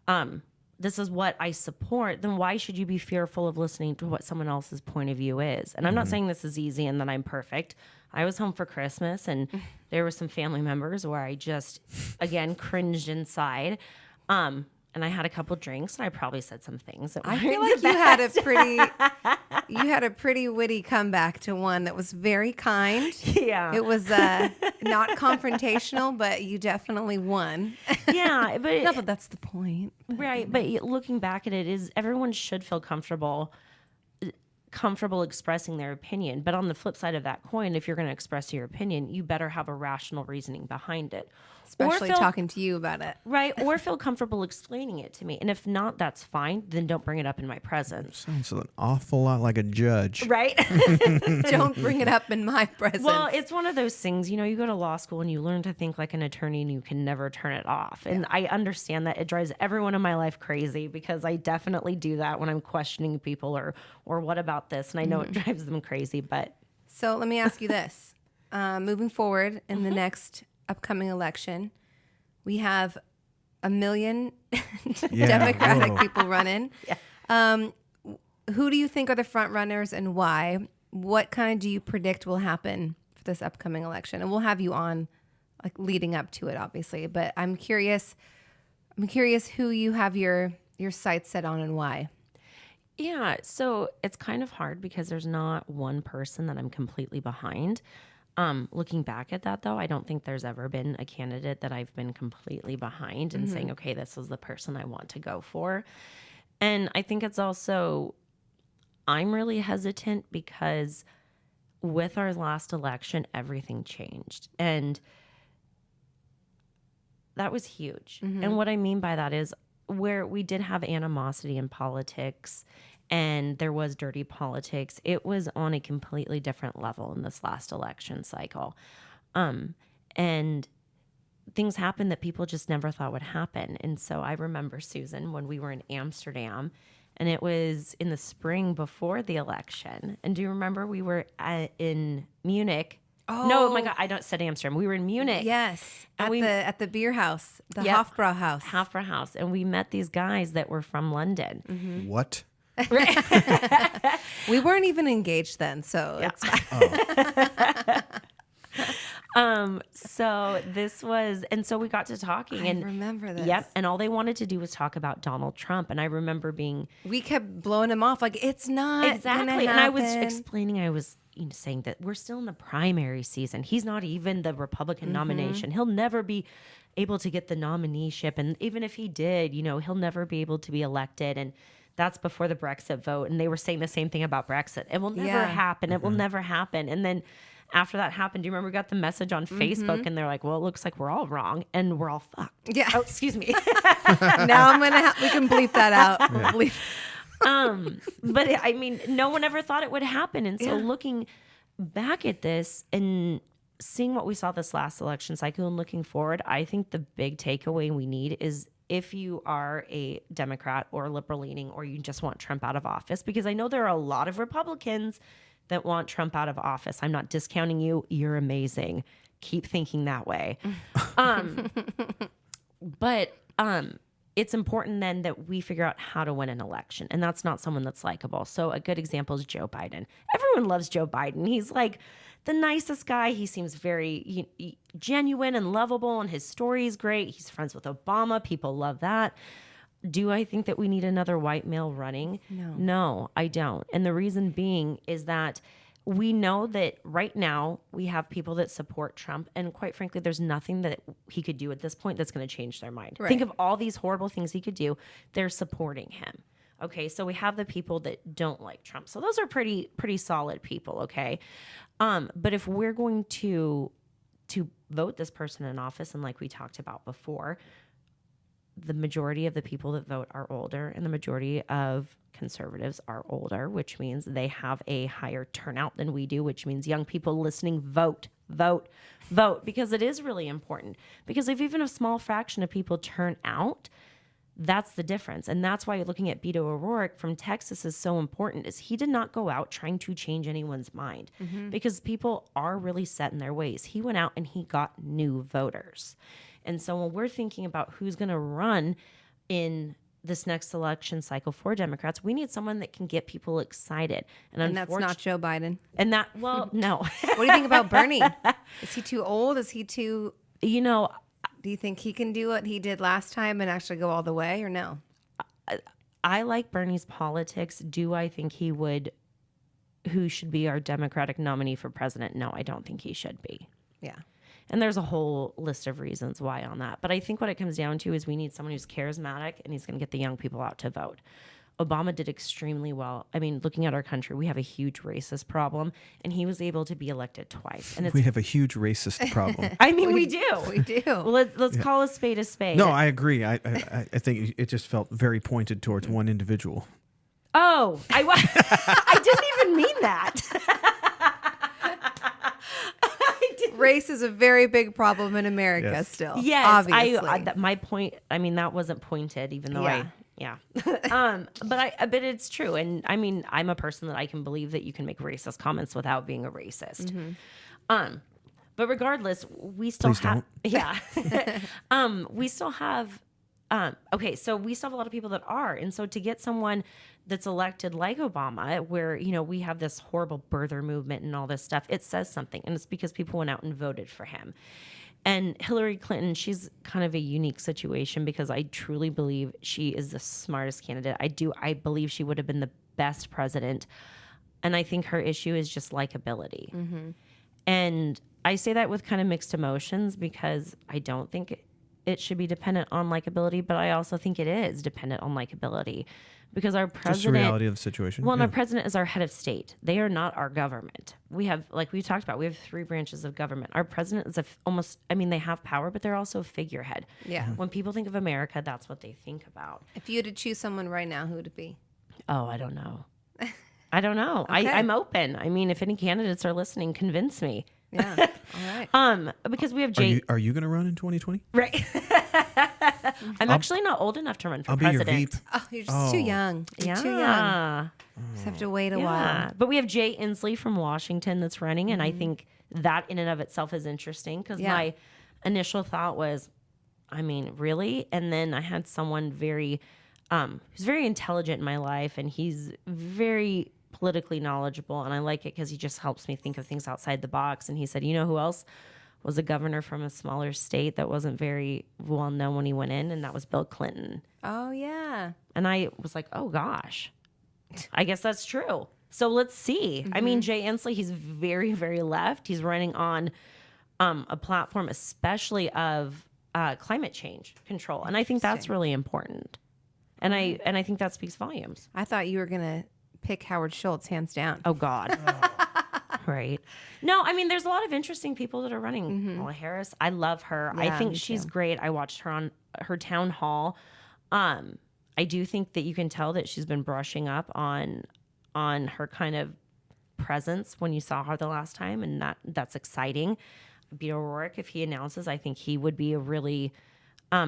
I support, then why should you be fearful of listening to what someone else's point of view is? And I'm not saying this is easy and that I'm perfect. I was home for Christmas, and there were some family members where I just, again, cringed inside. And I had a couple drinks, and I probably said some things that I feel like you had a pretty witty comeback to one that was very kind. Yeah. It was not confrontational, but you definitely won. Yeah, but no, but that's the point. Right, but looking back at it, is everyone should feel comfortable expressing their opinion. But on the flip side of that coin, if you're going to express your opinion, you better have a rational reasoning behind it. Especially talking to you about it. Right, or feel comfortable explaining it to me. And if not, that's fine. Then don't bring it up in my presence. Sounds an awful lot like a judge. Right? Don't bring it up in my presence. Well, it's one of those things, you go to law school and you learn to think like an attorney, and you can never turn it off. And I understand that it drives everyone in my life crazy, because I definitely do that when I'm questioning people or what about this? And I know it drives them crazy, but. So let me ask you this. Moving forward in the next upcoming election, we have 1 million Democratic people running. Yeah. Who do you think are the front runners, and why? What kind do you predict will happen for this upcoming election? And we'll have you on like leading up to it, obviously. But I'm curious who you have your sights set on and why. Yeah, so it's kind of hard because there's not one person that I'm completely behind. Looking back at that, though, I don't think there's ever been a candidate that I've been completely behind and saying, okay, this is the person I want to go for. And I think it's also, I'm really hesitant because with our last election, everything changed. And that was huge. And what I mean by that is, where we did have animosity in politics and there was dirty politics, it was on a completely different level in this last election cycle. And things happened that people just never thought would happen. And so I remember, Susan, when we were in Amsterdam, and it was in the spring before the election. And do you remember we were in Munich? Oh. No, my God, I don't said Amsterdam. We were in Munich. Yes, And at the beer house, the Hofbrau house. Hofbrau house. And we met these guys that were from London. What? We weren't even engaged then, so it's so this was, and so we got to talking. And I remember this. Yep. And all they wanted to do was talk about Donald Trump. And I remember we kept blowing him off like, it's not exactly. gonna And I was happen. explaining, saying that we're still in the primary season. He's not even the Republican nomination. He'll never be able to get the nomineeship. And even if he did, he'll never be able to be elected. And That's before the Brexit vote. And they were saying the same thing about Brexit. It will never Yeah. happen. It will never happen. And then after that happened, do you remember we got the message on Facebook and they're like, well, it looks like we're all wrong and we're all fucked. Yeah. Oh, excuse me. Now we can bleep that out. We'll bleep. But I mean, no one ever thought it would happen. And so looking back at this and seeing what we saw this last election cycle and looking forward, I think the big takeaway we need is if you are a Democrat or liberal leaning, or you just want Trump out of office, because I know there are a lot of Republicans that want Trump out of office. I'm not discounting you. You're amazing. Keep thinking that way. But it's important then that we figure out how to win an election. And that's not someone that's likable. So a good example is Joe Biden. Everyone loves Joe Biden. He's like the nicest guy. He seems very genuine and lovable, and his story is great. He's friends with Obama. People love that. Do I think that we need another white male running? No, I don't. And the reason being is that we know that right now we have people that support Trump. And quite frankly, there's nothing that he could do at this point that's going to change their mind. Right. Think of all these horrible things he could do. They're supporting him. Okay, so we have the people that don't like Trump. So those are pretty solid people, okay? But if we're going to vote this person in office, and like we talked about before, the majority of the people that vote are older, and the majority of conservatives are older, which means they have a higher turnout than we do, which means young people listening, vote, because it is really important. Because if even a small fraction of people turn out, that's the difference. And that's why looking at Beto O'Rourke from Texas is so important, is he did not go out trying to change anyone's mind, because people are really set in their ways. He went out and he got new voters. And so when we're thinking about who's going to run in this next election cycle for Democrats, we need someone that can get people excited. And that's not Joe Biden. And that, well, no. What do you think about Bernie? Is he too old? Is he too... You know, do you think he can do what he did last time and actually go all the way, or no? I like Bernie's politics. Do I think he would, who should be our Democratic nominee for president? No, I don't think he should be. Yeah. And there's a whole list of reasons why on that. But I think what it comes down to is we need someone who's charismatic and he's going to get the young people out to vote. Obama did extremely well. I mean, looking at our country, we have a huge racist problem, and he was able to be elected twice. And We have a huge racist problem. I mean, we do. We do. Well, let's call a spade a spade. No, I agree. I think it just felt very pointed towards one individual. Oh, I didn't even mean that. Race is a very big problem in America Yes. still. Yes, obviously. my point. I mean, that wasn't pointed, even though Yeah. but it's true, and I mean, I'm a person that I can believe that you can make racist comments without being a racist. But regardless, we still Please have, don't. we still have. Okay, so we still have a lot of people that are, and so to get someone that's elected like Obama, where we have this horrible birther movement and all this stuff, it says something, and it's because people went out and voted for him. And Hillary Clinton, she's kind of a unique situation because I truly believe she is the smartest candidate. I believe she would have been the best president, and I think her issue is just likability. And I say that with kind of mixed emotions because I don't think it should be dependent on likability, but I also think it is dependent on likability because our president... Just the reality of the situation. Well, and our president is our head of state. They are not our government. We have, like we talked about, we have 3 branches of government. Our president is they have power, but they're also a figurehead. Yeah. When people think of America, that's what they think about. If you had to choose someone right now, who would it be? Oh, I don't know. I don't know. Okay. I'm open. I mean, if any candidates are listening, convince me. Yeah. All right. Because we have Jay. Are you going to run in 2020? Right. I'm actually not old enough to run for I'll be your president. Veep. Oh, you're just too young. You're too young. Yeah. Just have to wait a Yeah. while. But we have Jay Inslee from Washington that's running, and I think that in and of itself is interesting because my initial thought was, I mean, really? And then I had someone who's very intelligent in my life, and he's very politically knowledgeable, and I like it because he just helps me think of things outside the box. And he said, you know who else was a governor from a smaller state that wasn't very well known when he went in, and that was Bill Clinton. Oh, yeah. And I was like, oh gosh, I guess that's true. So let's see. I mean, Jay Inslee, he's very, very left. He's running on a platform, especially of climate change control. And I think that's really important. And I think that speaks volumes. I thought you were going to pick Howard Schultz, hands down. Oh, God. Right. No, I mean, there's a lot of interesting people that are running. Kamala Harris, I love her. Yeah, I think me she's too. great. I watched her on her town hall. I do think that you can tell that she's been brushing up on her kind of presence when you saw her the last time, and that's exciting. Beto O'Rourke, if he announces, I think he would be a really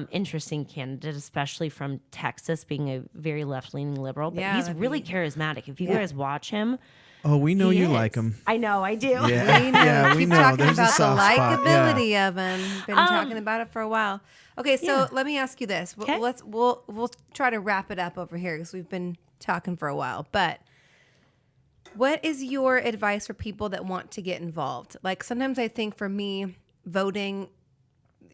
interesting candidate, especially from Texas, being a very left-leaning liberal. But Yeah, he's that'd really be- charismatic. If you guys watch him, Oh, we know he you is. like him. I know, I do. Yeah, We know. yeah, we Keep know. talking There's a about the soft spot. Yeah. likability of him. Been talking about it for a while. Okay, so let me ask you this. Okay. We'll try to wrap it up over here because we've been talking for a while. But what is your advice for people that want to get involved? Like sometimes I think for me, voting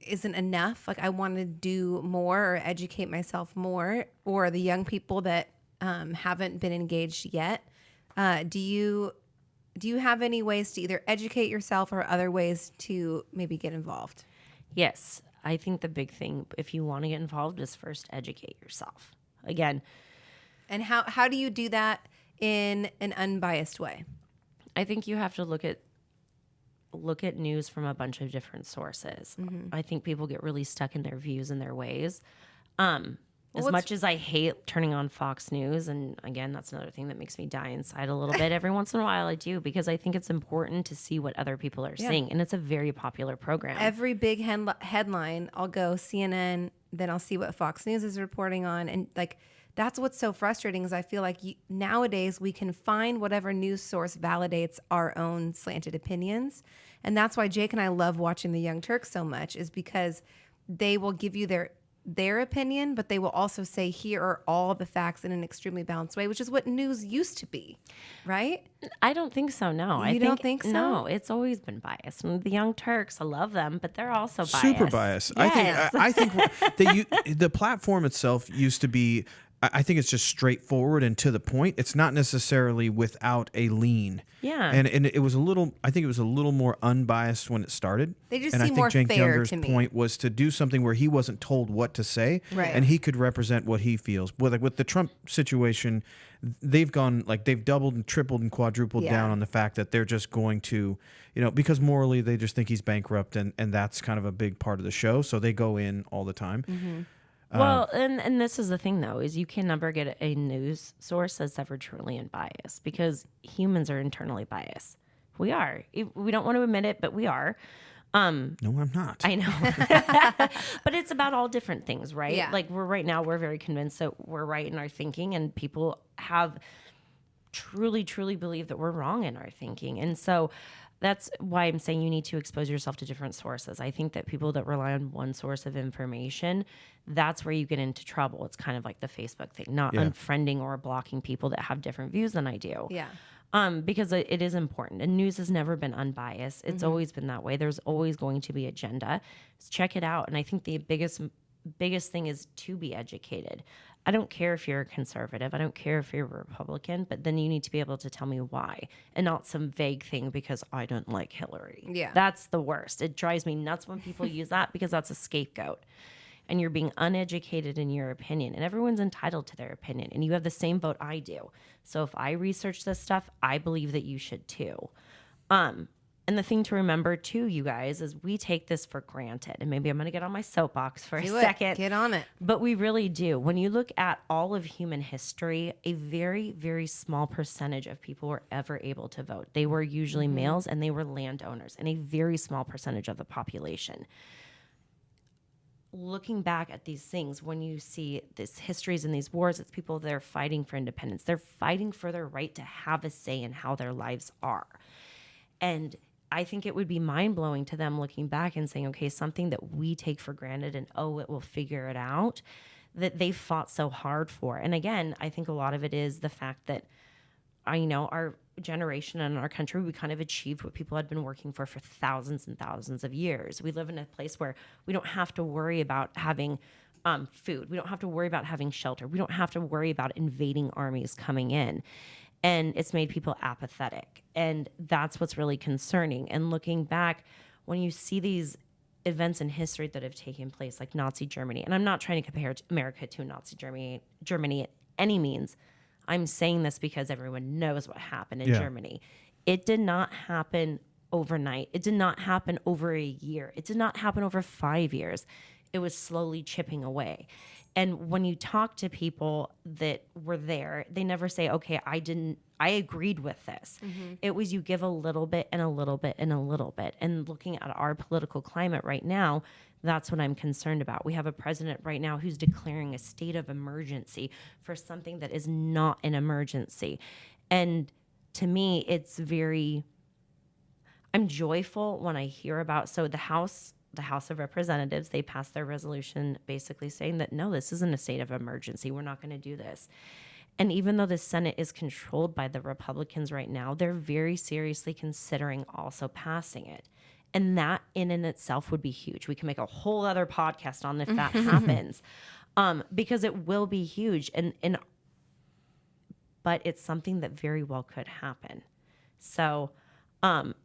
isn't enough. Like I want to do more or educate myself more, or the young people that haven't been engaged yet. Do you have any ways to either educate yourself or other ways to maybe get involved? Yes, I think the big thing, if you want to get involved, is first educate yourself. Again, And how do you do that in an unbiased way? I think you have to look at news from a bunch of different sources. I think people get really stuck in their views and their ways. As much as I hate turning on Fox News, and again, that's another thing that makes me die inside a little bit. Every once in a while I do, because I think it's important to see what other people are seeing. And it's a very popular program. Every big headline, I'll go CNN, then I'll see what Fox News is reporting on. And like, that's what's so frustrating is I feel like nowadays we can find whatever news source validates our own slanted opinions. And that's why Jake and I love watching the Young Turks so much, is because they will give you their opinion, but they will also say, here are all the facts in an extremely balanced way, which is what news used to be, right? I don't think so, no. You don't think so? No, it's always been biased. And the Young Turks, I love them, but they're also biased. Super biased. Yes. I think the platform itself used to be. I think it's just straightforward and to the point. It's not necessarily without a lean. Yeah. And it was a little. I think it was a little more unbiased when it started. They just and seem I think more Cenk fair Younger's to me. point was to do something where he wasn't told what to say, Right. and he could represent what he feels. With the Trump situation, they've doubled and tripled and quadrupled Yeah. down on the fact that they're just going to, because morally they just think he's bankrupt, and that's kind of a big part of the show. So they go in all the time. Mm-hmm. Well, and this is the thing, though, is you can never get a news source that's ever truly unbiased, because humans are internally biased. We are. We don't want to admit it, but we are. No, I'm not. I know. But it's about all different things, right? Yeah. Like we're very convinced that we're right in our thinking, and people have truly, truly believe that we're wrong in our thinking. And so that's why I'm saying you need to expose yourself to different sources. I think that people that rely on one source of information, that's where you get into trouble. It's kind of like the Facebook thing, not unfriending or blocking people that have different views than I do. Yeah. Because it is important, and news has never been unbiased. It's always been that way. There's always going to be agenda. Just check it out. And I think the biggest thing is to be educated. I don't care if you're a conservative. I don't care if you're a Republican, but then you need to be able to tell me why, and not some vague thing because I don't like Hillary. Yeah. That's the worst. It drives me nuts when people use that, because that's a scapegoat. And you're being uneducated in your opinion, and everyone's entitled to their opinion, and you have the same vote I do. So if I research this stuff, I believe that you should too. And the thing to remember too, you guys, is we take this for granted. And maybe I'm going to get on my soapbox for a second. Get on it. But we really do. When you look at all of human history, a very, very small percentage of people were ever able to vote. They were usually males, and they were landowners, and a very small percentage of the population. Looking back at these things, when you see these histories and these wars, it's people that are fighting for independence. They're fighting for their right to have a say in how their lives are. And I think it would be mind-blowing to them looking back and saying, okay, something that we take for granted and, it will figure it out, that they fought so hard for. And again, I think a lot of it is the fact that our generation and our country, we kind of achieved what people had been working for thousands and thousands of years. We live in a place where we don't have to worry about having food. We don't have to worry about having shelter. We don't have to worry about invading armies coming in. And it's made people apathetic. And that's what's really concerning. And looking back, when you see these events in history that have taken place, like Nazi Germany. And I'm not trying to compare America to Nazi Germany at any means. I'm saying this because everyone knows what happened in Germany. It did not happen overnight. It did not happen over a year. It did not happen over 5 years. It was slowly chipping away. And when you talk to people that were there, they never say, okay, I agreed with this. It was you give a little bit and a little bit and a little bit. And looking at our political climate right now, that's what I'm concerned about. We have a president right now who's declaring a state of emergency for something that is not an emergency. And to me, I'm joyful when I hear about, so the House of Representatives, they passed their resolution basically saying that, no, this isn't a state of emergency. We're not going to do this. And even though the Senate is controlled by the Republicans right now, they're very seriously considering also passing it. And that in and itself would be huge. We can make a whole other podcast on if that happens, because it will be huge. But it's something that very well could happen. So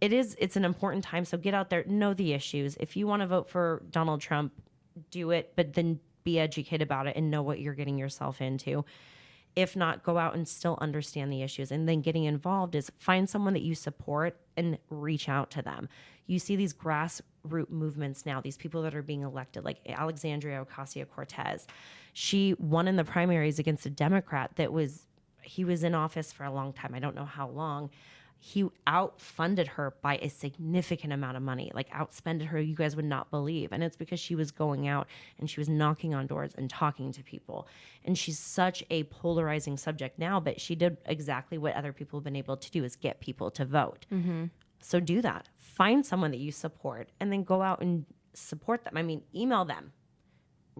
it's an important time. So get out there, know the issues. If you want to vote for Donald Trump, do it, but then be educated about it and know what you're getting yourself into. If not, go out and still understand the issues. And then getting involved is find someone that you support and reach out to them. You see these grassroots movements now, these people that are being elected, like Alexandria Ocasio-Cortez. She won in the primaries against a Democrat he was in office for a long time. I don't know how long. He outfunded her by a significant amount of money, like outspended her, you guys would not believe. And it's because she was going out and she was knocking on doors and talking to people. And she's such a polarizing subject now, but she did exactly what other people have been able to do, is get people to vote. So do that. Find someone that you support and then go out and support them. I mean, email them.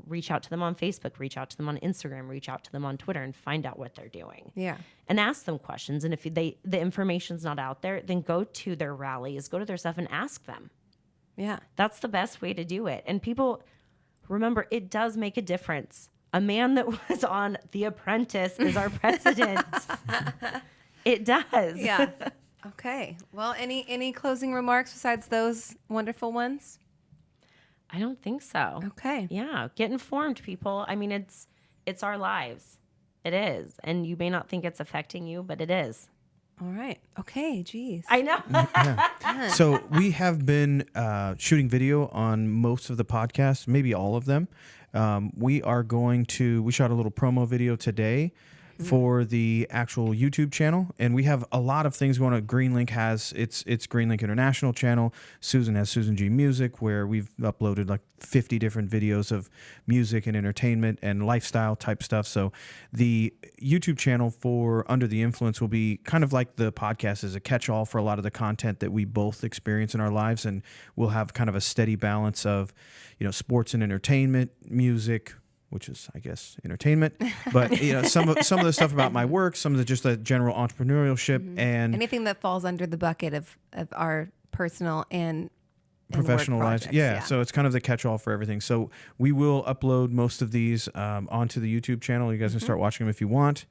Reach out to them on Facebook, reach out to them on Instagram, reach out to them on Twitter and find out what they're doing. Yeah. And ask them questions. And if the information's not out there, then go to their rallies, go to their stuff and ask them. Yeah. That's the best way to do it. And people, remember, it does make a difference. A man that was on The Apprentice is our president. It does. Yeah. Okay. Well, any closing remarks besides those wonderful ones? I don't think so. Okay. Yeah. Get informed, people. I mean, it's our lives. It is. And you may not think it's affecting you, but it is. All right. Okay. Geez. I know. Yeah. So we have been shooting video on most of the podcasts, maybe all of them. We shot a little promo video today for the actual YouTube channel, and we have a lot of things going on. Greenlink has its Greenlink International channel. Susan has Susan G Music, where we've uploaded like 50 different videos of music and entertainment and lifestyle type stuff. So the YouTube channel for Under the Influence will be kind of like the podcast is a catch-all for a lot of the content that we both experience in our lives, and we'll have kind of a steady balance of, sports and entertainment, music, which is, I guess, entertainment, but some of the stuff about my work, some of the general entrepreneurship, and anything that falls under the bucket of our personal and professional work lives. projects. Yeah, so it's kind of the catch-all for everything. So we will upload most of these onto the YouTube channel. You guys can start watching them if you want.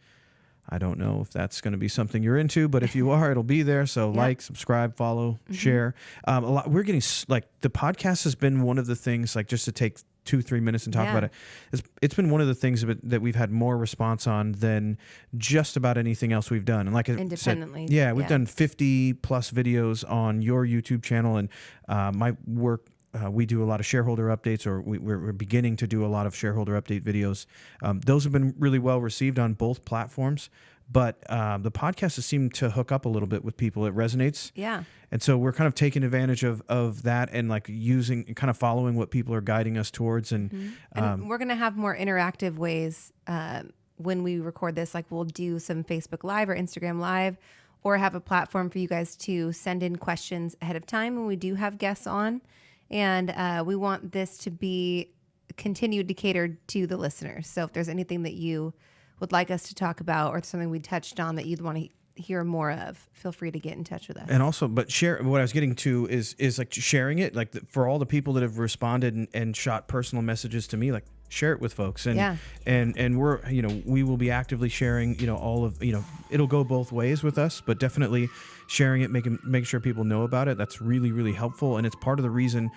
I don't know if that's going to be something you're into, but if you are, it'll be there. So like, subscribe, follow, share. We're getting the podcast has been one of the things, like, just to take 2-3 minutes and talk about it. It's been one of the things that we've had more response on than just about anything else we've done. And like I independently, said, we've done 50 plus videos on your YouTube channel, and my work. We do a lot of shareholder updates, or we're beginning to do a lot of shareholder update videos. Those have been really well received on both platforms, but the podcast has seemed to hook up a little bit with people. It resonates. Yeah. And so we're kind of taking advantage of that and like using and kind of following what people are guiding us towards. And we're going to have more interactive ways when we record this. Like, we'll do some Facebook Live or Instagram Live, or have a platform for you guys to send in questions ahead of time when we do have guests on. And we want this to be continued to cater to the listeners. So if there's anything that you would like us to talk about, or something we touched on that you'd want to hear more of, feel free to get in touch with us. And also, but share, what I was getting to is like sharing it, like for all the people that have responded and shot personal messages to me, like, share it with folks. And and we're, we will be actively sharing, all of, it'll go both ways with us, but definitely sharing it, make sure people know about it. That's really, really helpful. And it's part of the reason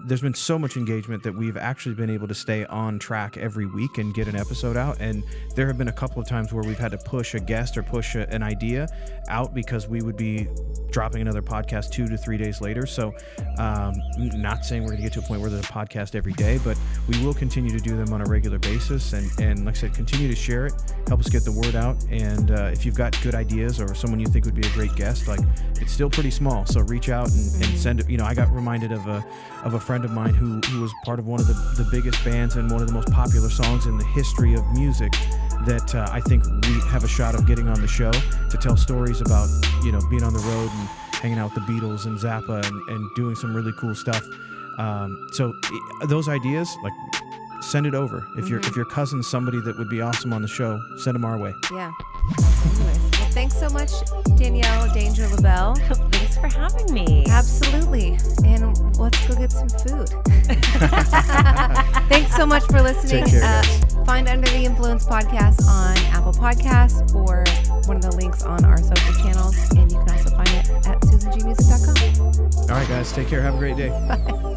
there's been so much engagement that we've actually been able to stay on track every week and get an episode out. And there have been a couple of times where we've had to push a guest or push an idea out because we would be dropping another podcast 2 to 3 days later. So not saying we're going to get to a point where there's a podcast every day, but we will continue to do them on a regular basis. And like I said, continue to share it, help us get the word out. And if you've got good ideas or someone you think would be a great guest, like, it's still pretty small. So reach out and send it. I got reminded of a friend of mine who was part of one of the biggest bands and one of the most popular songs in the history of music that I think we have a shot of getting on the show to tell stories about, being on the road and hanging out with the Beatles and Zappa and doing some really cool stuff. So those ideas, like, send it over. If your cousin's somebody that would be awesome on the show, send them our way. Yeah. Anyways, well, thanks so much, Danielle LaBelle. Thanks for having me. Absolutely. And let's go get some food. Thanks so much for listening. Take care, guys. Find Under the Influence podcast on Apple Podcasts or one of the links on our social channels. And you can also find it at susangmusic.com. All right, guys. Take care. Have a great day. Bye.